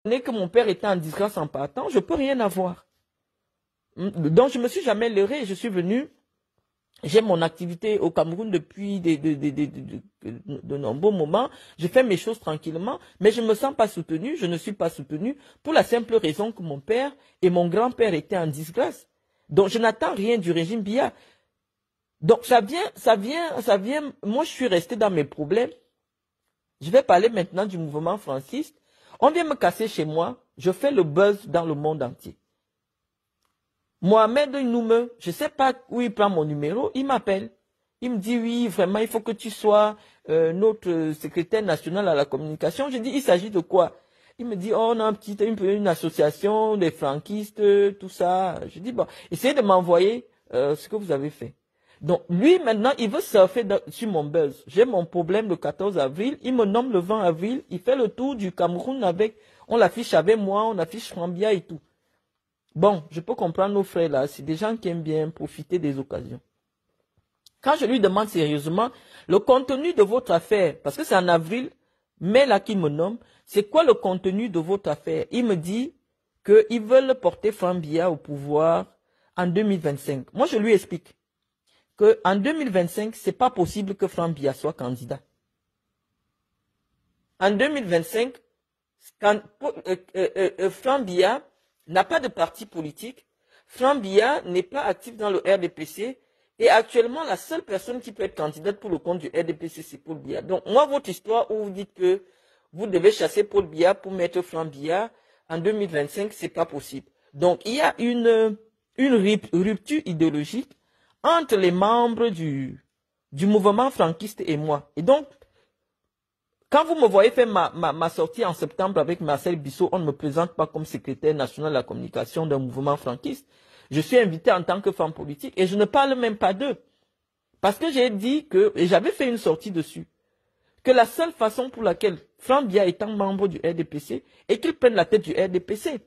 donné que mon père était en disgrâce en partant, je ne peux rien avoir. Donc, je ne me suis jamais leurré. Je suis venu, j'ai mon activité au Cameroun depuis de nombreux moments. Je fais mes choses tranquillement, mais je ne me sens pas soutenu. Je ne suis pas soutenu pour la simple raison que mon père et mon grand-père étaient en disgrâce. Donc, je n'attends rien du régime Biya. Donc, ça vient. Moi, je suis resté dans mes problèmes. Je vais parler maintenant du mouvement franquiste. On vient me casser chez moi. Je fais le buzz dans le monde entier. Mohamed Noume, je ne sais pas où il prend mon numéro, il m'appelle. Il me dit, oui, vraiment, il faut que tu sois notre secrétaire national à la communication. Je dis, il s'agit de quoi? Il me dit, oh, on a une association des franquistes, tout ça. Je dis, bon, essayez de m'envoyer ce que vous avez fait. Donc, lui, maintenant, il veut surfer sur mon buzz. J'ai mon problème le 14 avril. Il me nomme le 20 avril. Il fait le tour du Cameroun avec, on l'affiche avec moi, on affiche Frambia et tout. Bon, je peux comprendre nos frères là. C'est des gens qui aiment bien profiter des occasions. Quand je lui demande sérieusement le contenu de votre affaire, parce que c'est en avril, mai là qu'il me nomme, c'est quoi le contenu de votre affaire? Il me dit qu'ils veulent porter Frambia au pouvoir en 2025. Moi, je lui explique qu'en 2025, c'est pas possible que Frambia soit candidat. En 2025, Frambia n'a pas de parti politique. Frambia n'est pas actif dans le RDPC. Et actuellement, la seule personne qui peut être candidate pour le compte du RDPC, c'est Paul Biya. Donc, moi, votre histoire où vous dites que vous devez chasser Paul Biya pour mettre Frambia en 2025, c'est pas possible. Donc, il y a une rupture idéologique entre les membres du mouvement franquiste et moi. Et donc, quand vous me voyez faire ma sortie en septembre avec Marcel Bissot, on ne me présente pas comme secrétaire national de la communication d'un mouvement franquiste. Je suis invité en tant que femme politique et je ne parle même pas d'eux. Parce que j'ai dit que, et j'avais fait une sortie dessus, que la seule façon pour laquelle Frambia étant membre du RDPC est qu'il prenne la tête du RDPC.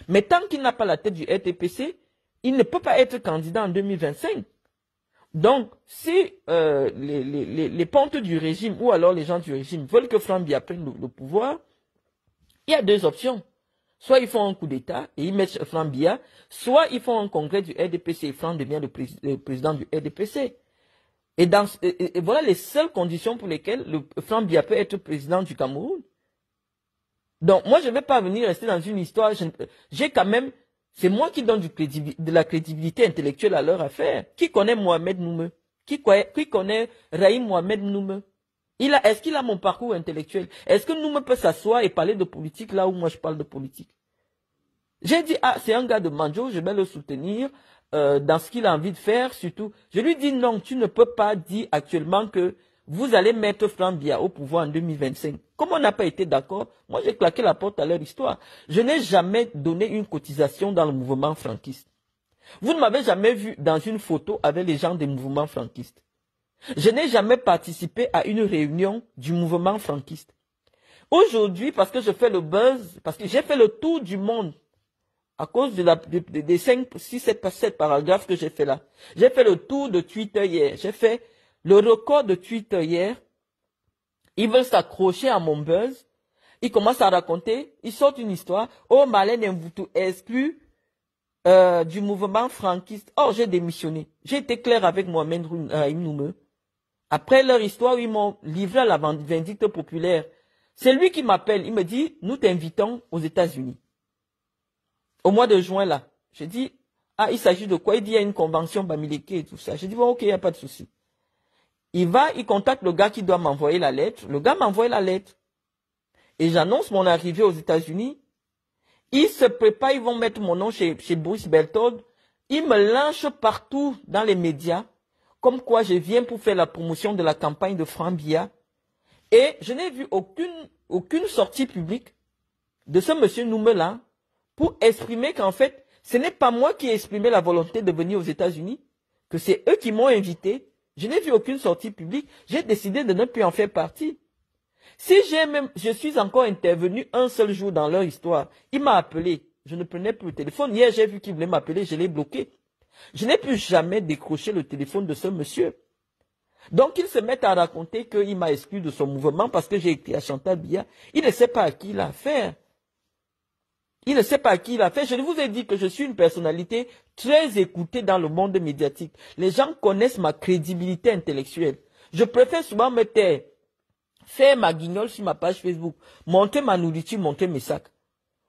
Mais tant qu'il n'a pas la tête du RDPC, il ne peut pas être candidat en 2025. Donc, si les pontes du régime ou alors les gens du régime veulent que Frambia prenne le pouvoir, il y a deux options. Soit ils font un coup d'État et ils mettent Frambia, soit ils font un congrès du RDPC et Fram devient le président du RDPC. Et voilà les seules conditions pour lesquelles Frambia peut être président du Cameroun. Donc, moi, je ne vais pas venir rester dans une histoire. J'ai quand même... C'est moi qui donne de la crédibilité intellectuelle à leur affaire. Qui connaît Mohamed Noume? Qui connaît Raïm Mohamed Noume? Est-ce qu'il a mon parcours intellectuel? Est-ce que Noume peut s'asseoir et parler de politique là où moi je parle de politique? J'ai dit, ah, c'est un gars de Manjo, je vais le soutenir dans ce qu'il a envie de faire, surtout. Je lui dis, non, tu ne peux pas dire actuellement que vous allez mettre Frambia au pouvoir en 2025. Comme on n'a pas été d'accord, moi j'ai claqué la porte à leur histoire. Je n'ai jamais donné une cotisation dans le mouvement franquiste. Vous ne m'avez jamais vu dans une photo avec les gens des mouvements franquistes. Je n'ai jamais participé à une réunion du mouvement franquiste. Aujourd'hui, parce que je fais le buzz, parce que j'ai fait le tour du monde, à cause des 5, 6, 7 paragraphes que j'ai fait là. J'ai fait le tour de Twitter hier. J'ai fait le record de Twitter hier. Ils veulent s'accrocher à mon buzz. Ils commencent à raconter. Ils sortent une histoire. Oh, Marlène Mvoutou exclu du mouvement franquiste. Oh, j'ai démissionné. J'ai été clair avec Mohamed Noume. Après leur histoire, ils m'ont livré à la vindicte populaire. C'est lui qui m'appelle. Il me dit, nous t'invitons aux États-Unis. Au mois de juin, là. Je dis, ah, il s'agit de quoi? Il dit, il y a une convention Bamileke et tout ça. Je dis, bon, ok, il n'y a pas de souci. Il contacte le gars qui doit m'envoyer la lettre. Le gars m'envoie la lettre. Et j'annonce mon arrivée aux États-Unis. Ils se préparent, ils vont mettre mon nom chez Bruce Berthold. Ils me lancent partout dans les médias. Comme quoi je viens pour faire la promotion de la campagne de Frambia. Et je n'ai vu aucune sortie publique de ce monsieur Noume-là pour exprimer qu'en fait, ce n'est pas moi qui ai exprimé la volonté de venir aux États-Unis, que c'est eux qui m'ont invité. Je n'ai vu aucune sortie publique. J'ai décidé de ne plus en faire partie. Si je suis encore intervenu un seul jour dans leur histoire, il m'a appelé. Je ne prenais plus le téléphone. Hier, j'ai vu qu'il voulait m'appeler, je l'ai bloqué. Je n'ai plus jamais décroché le téléphone de ce monsieur. Donc, ils se mettent à raconter qu'il m'a exclu de son mouvement parce que j'ai écrit à Chantal Biya. Il ne sait pas à qui il a affaire. Il ne sait pas à qui il a fait. Je vous ai dit que je suis une personnalité très écoutée dans le monde médiatique. Les gens connaissent ma crédibilité intellectuelle. Je préfère souvent me taire, faire ma guignole sur ma page Facebook, monter ma nourriture, monter mes sacs.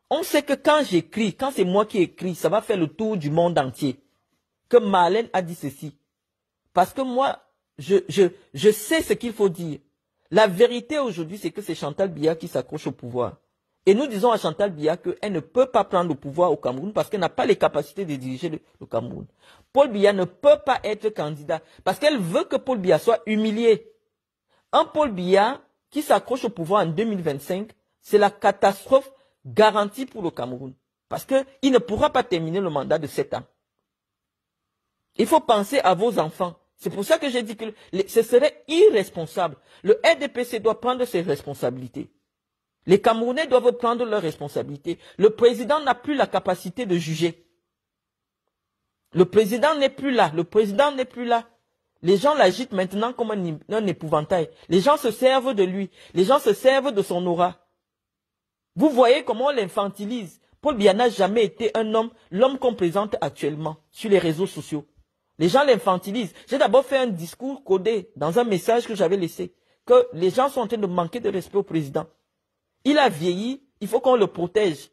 On sait que quand j'écris, quand c'est moi qui écris, ça va faire le tour du monde entier. Que Marlène a dit ceci. Parce que moi, je sais ce qu'il faut dire. La vérité aujourd'hui, c'est que c'est Chantal Biya qui s'accroche au pouvoir. Et nous disons à Chantal Biya qu'elle ne peut pas prendre le pouvoir au Cameroun parce qu'elle n'a pas les capacités de diriger le Cameroun. Paul Biya ne peut pas être candidat parce qu'elle veut que Paul Biya soit humilié. Un Paul Biya qui s'accroche au pouvoir en 2025, c'est la catastrophe garantie pour le Cameroun. Parce qu'il ne pourra pas terminer le mandat de 7 ans. Il faut penser à vos enfants. C'est pour ça que j'ai dit que ce serait irresponsable. Le RDPC doit prendre ses responsabilités. Les Camerounais doivent prendre leurs responsabilités. Le président n'a plus la capacité de juger. Le président n'est plus là. Le président n'est plus là. Les gens l'agitent maintenant comme un épouvantail. Les gens se servent de lui. Les gens se servent de son aura. Vous voyez comment on l'infantilise. Paul Biya n'a jamais été un homme, l'homme qu'on présente actuellement sur les réseaux sociaux. Les gens l'infantilisent. J'ai d'abord fait un discours codé dans un message que j'avais laissé. Que les gens sont en train de manquer de respect au président. Il a vieilli, il faut qu'on le protège.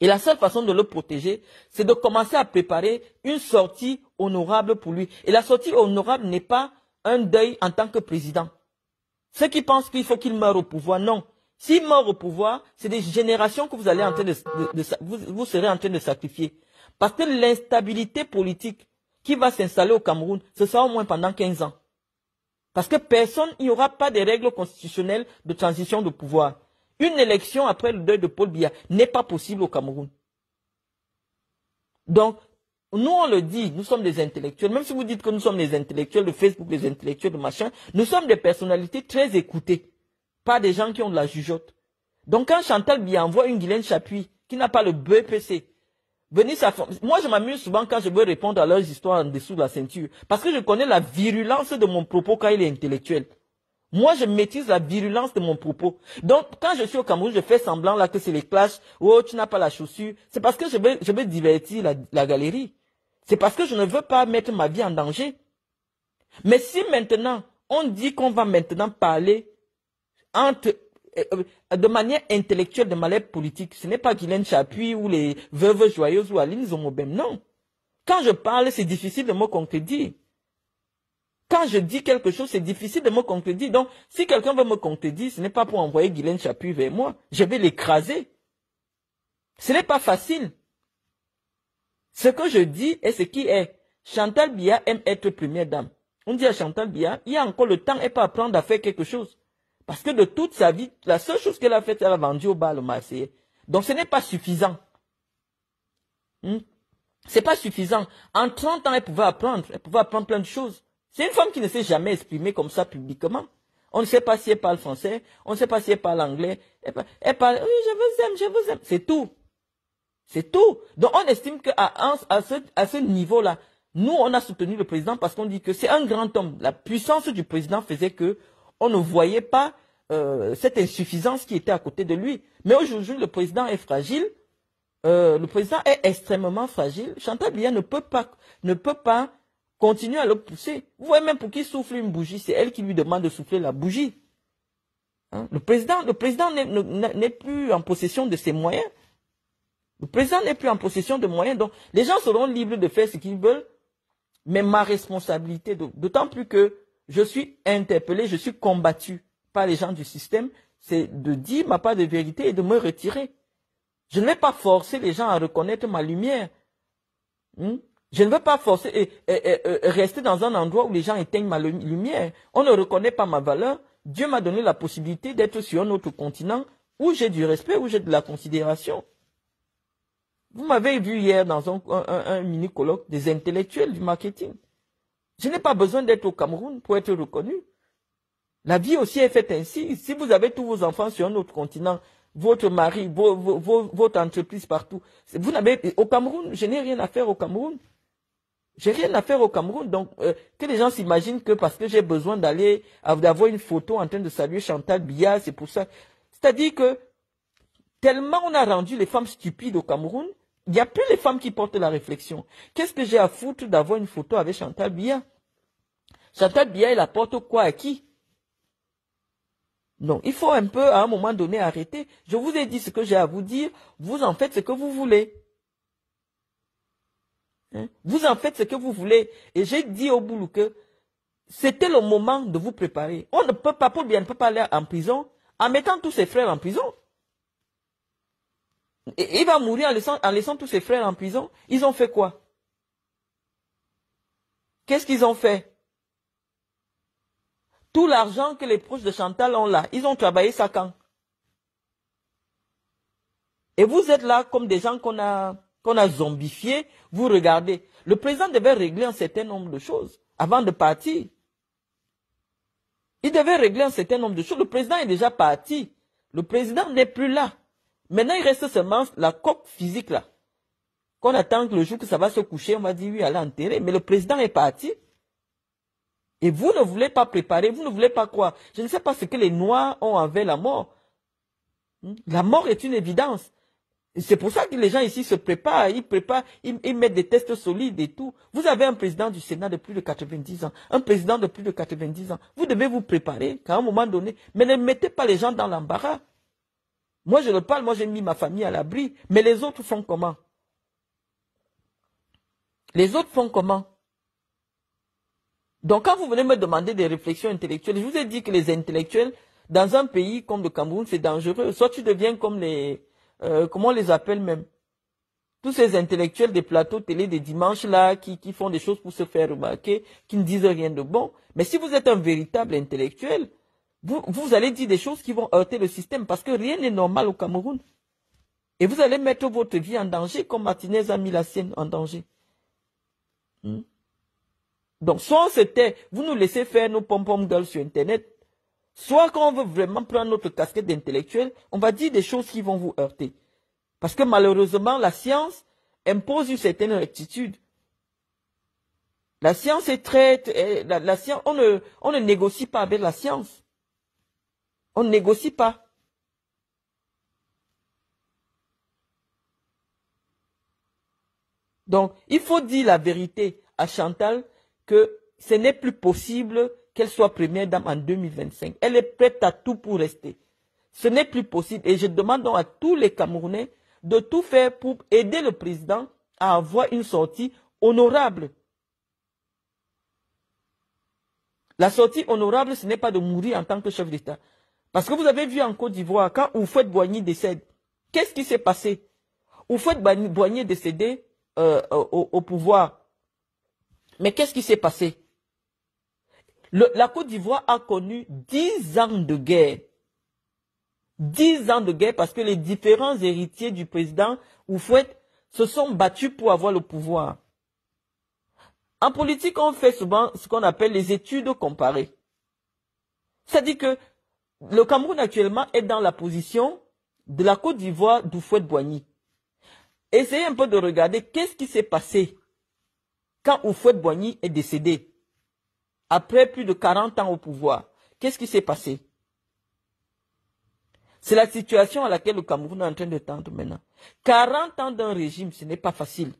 Et la seule façon de le protéger, c'est de commencer à préparer une sortie honorable pour lui. Et la sortie honorable n'est pas un deuil en tant que président. Ceux qui pensent qu'il faut qu'il meure au pouvoir, non. S'il meurt au pouvoir, c'est des générations que vous allez en train vous serez en train de sacrifier. Parce que l'instabilité politique qui va s'installer au Cameroun, ce sera au moins pendant 15 ans. Parce que il n'y aura pas de règles constitutionnelles de transition de pouvoir. Une élection après le deuil de Paul Biya n'est pas possible au Cameroun. Donc, nous on le dit, nous sommes des intellectuels. Même si vous dites que nous sommes des intellectuels de Facebook, des intellectuels de machin, nous sommes des personnalités très écoutées. Pas des gens qui ont de la jugeote. Donc quand Chantal Biya envoie une Guylaine Chapuis qui n'a pas le BEPC, moi, je m'amuse souvent quand je veux répondre à leurs histoires en dessous de la ceinture. Parce que je connais la virulence de mon propos quand il est intellectuel. Moi, je maîtrise la virulence de mon propos. Donc, quand je suis au Cameroun, je fais semblant là que c'est les clashs. Oh, tu n'as pas la chaussure. C'est parce que je veux divertir la galerie. C'est parce que je ne veux pas mettre ma vie en danger. Mais si maintenant, on dit qu'on va maintenant parler de manière intellectuelle, de manière politique, ce n'est pas Guylaine Chapuis ou les veuves joyeuses ou Aline Zomobem, non. Quand je parle, c'est difficile de me contredire. Quand je dis quelque chose, c'est difficile de me contredire. Donc, si quelqu'un veut me contredire, ce n'est pas pour envoyer Guylaine Chapuis vers moi. Je vais l'écraser. Ce n'est pas facile. Ce que je dis est ce qui est. Chantal Biya aime être première dame. On dit à Chantal Biya, il y a encore le temps, elle peut apprendre à faire quelque chose. Parce que de toute sa vie, la seule chose qu'elle a faite, elle a vendu au bal Marseillais. Donc ce n'est pas suffisant. C'est pas suffisant. En 30 ans, elle pouvait apprendre plein de choses. C'est une femme qui ne s'est jamais exprimée comme ça publiquement. On ne sait pas si elle parle français, on ne sait pas si elle parle anglais. Elle parle, oui, je vous aime. C'est tout. C'est tout. Donc on estime qu'à ce niveau-là, nous, on a soutenu le président parce qu'on dit que c'est un grand homme. La puissance du président faisait que on ne voyait pas cette insuffisance qui était à côté de lui. Mais aujourd'hui, le président est fragile. Le président est extrêmement fragile. Chantal Biya ne peut pas continuer à le pousser. Vous voyez, même pour qu'il souffle une bougie, c'est elle qui lui demande de souffler la bougie. Hein? Le président n'est plus en possession de ses moyens. Le président n'est plus en possession de moyens. Donc, les gens seront libres de faire ce qu'ils veulent. Mais ma responsabilité, d'autant plus que je suis interpellé, je suis combattu par les gens du système, c'est de dire ma part de vérité et de me retirer. Je ne vais pas forcer les gens à reconnaître ma lumière. Je ne veux pas forcer rester dans un endroit où les gens éteignent ma lumière. On ne reconnaît pas ma valeur. Dieu m'a donné la possibilité d'être sur un autre continent où j'ai du respect, où j'ai de la considération. Vous m'avez vu hier dans un mini-colloque des intellectuels du marketing. Je n'ai pas besoin d'être au Cameroun pour être reconnu. La vie aussi est faite ainsi. Si vous avez tous vos enfants sur un autre continent, votre mari, votre entreprise partout, vous n'avez au Cameroun, je n'ai rien à faire au Cameroun. J'ai rien à faire au Cameroun. Donc, que les gens s'imaginent que parce que j'ai besoin d'avoir une photo en train de saluer Chantal Biya, c'est pour ça. C'est-à-dire que Tellement on a rendu les femmes stupides au Cameroun, il n'y a plus les femmes qui portent la réflexion. Qu'est-ce que j'ai à foutre d'avoir une photo avec Chantal Biya? Chantal Biya, elle apporte quoi à qui? Non, il faut un peu, à un moment donné, arrêter. Je vous ai dit ce que j'ai à vous dire. Vous en faites ce que vous voulez. Hein? Vous en faites ce que vous voulez. Et j'ai dit au boulot que c'était le moment de vous préparer. On ne peut pas, Paul Biya ne peut pas aller en prison en mettant tous ses frères en prison. Et il va mourir en laissant tous ses frères en prison. Ils ont fait quoi? Qu'est-ce qu'ils ont fait? Tout l'argent que les proches de Chantal ont là, ils ont travaillé ça quand? Et vous êtes là comme des gens qu'on a zombifiés. Vous regardez. Le président devait régler un certain nombre de choses avant de partir. Il devait régler un certain nombre de choses. Le président est déjà parti. Le président n'est plus là. Maintenant, il reste seulement la coque physique là. Qu'on attend que le jour que ça va se coucher, on va dire oui, allez enterrer. Mais le président est parti. Et vous ne voulez pas préparer, vous ne voulez pas quoi? Je ne sais pas ce que les Noirs ont envers la mort. La mort est une évidence. C'est pour ça que les gens ici se préparent, ils mettent des tests solides et tout. Vous avez un président du Sénat de plus de 90 ans, un président de plus de 90 ans. Vous devez vous préparer qu'à un moment donné, mais ne mettez pas les gens dans l'embarras. Moi, je le parle, moi j'ai mis ma famille à l'abri, mais les autres font comment? Les autres font comment? Donc, quand vous venez me demander des réflexions intellectuelles, je vous ai dit que les intellectuels, dans un pays comme le Cameroun, c'est dangereux. Soit tu deviens comme les... comment on les appelle même? Tous ces intellectuels des plateaux télé des dimanches là, qui font des choses pour se faire remarquer, qui ne disent rien de bon. Mais si vous êtes un véritable intellectuel, vous allez dire des choses qui vont heurter le système, parce que rien n'est normal au Cameroun. Et vous allez mettre votre vie en danger, comme Martinez a mis la sienne en danger. Donc, soit on se tait, vous nous laissez faire nos pom-pom girls sur Internet, soit quand on veut vraiment prendre notre casquette d'intellectuel, on va dire des choses qui vont vous heurter. Parce que malheureusement, la science impose une certaine rectitude. La science est la science, on ne négocie pas avec la science. On ne négocie pas. Donc, il faut dire la vérité à Chantal que ce n'est plus possible qu'elle soit première dame en 2025. Elle est prête à tout pour rester. Ce n'est plus possible. Et je demande donc à tous les Camerounais de tout faire pour aider le président à avoir une sortie honorable. La sortie honorable, ce n'est pas de mourir en tant que chef d'État. Parce que vous avez vu en Côte d'Ivoire, quand Houphouët-Boigny décède, qu'est-ce qui s'est passé? Houphouët-Boigny est décédé au pouvoir. Mais qu'est-ce qui s'est passé? La Côte d'Ivoire a connu 10 ans de guerre. 10 ans de guerre parce que les différents héritiers du président Houphouët se sont battus pour avoir le pouvoir. En politique, on fait souvent ce qu'on appelle les études comparées. C'est-à-dire que le Cameroun actuellement est dans la position de la Côte d'Ivoire d'Houphouët-Boigny. Essayez un peu de regarder qu'est-ce qui s'est passé quand Houphouët-Boigny est décédé. Après plus de 40 ans au pouvoir, qu'est-ce qui s'est passé? C'est la situation à laquelle le Cameroun est en train de tendre maintenant. 40 ans d'un régime, ce n'est pas facile.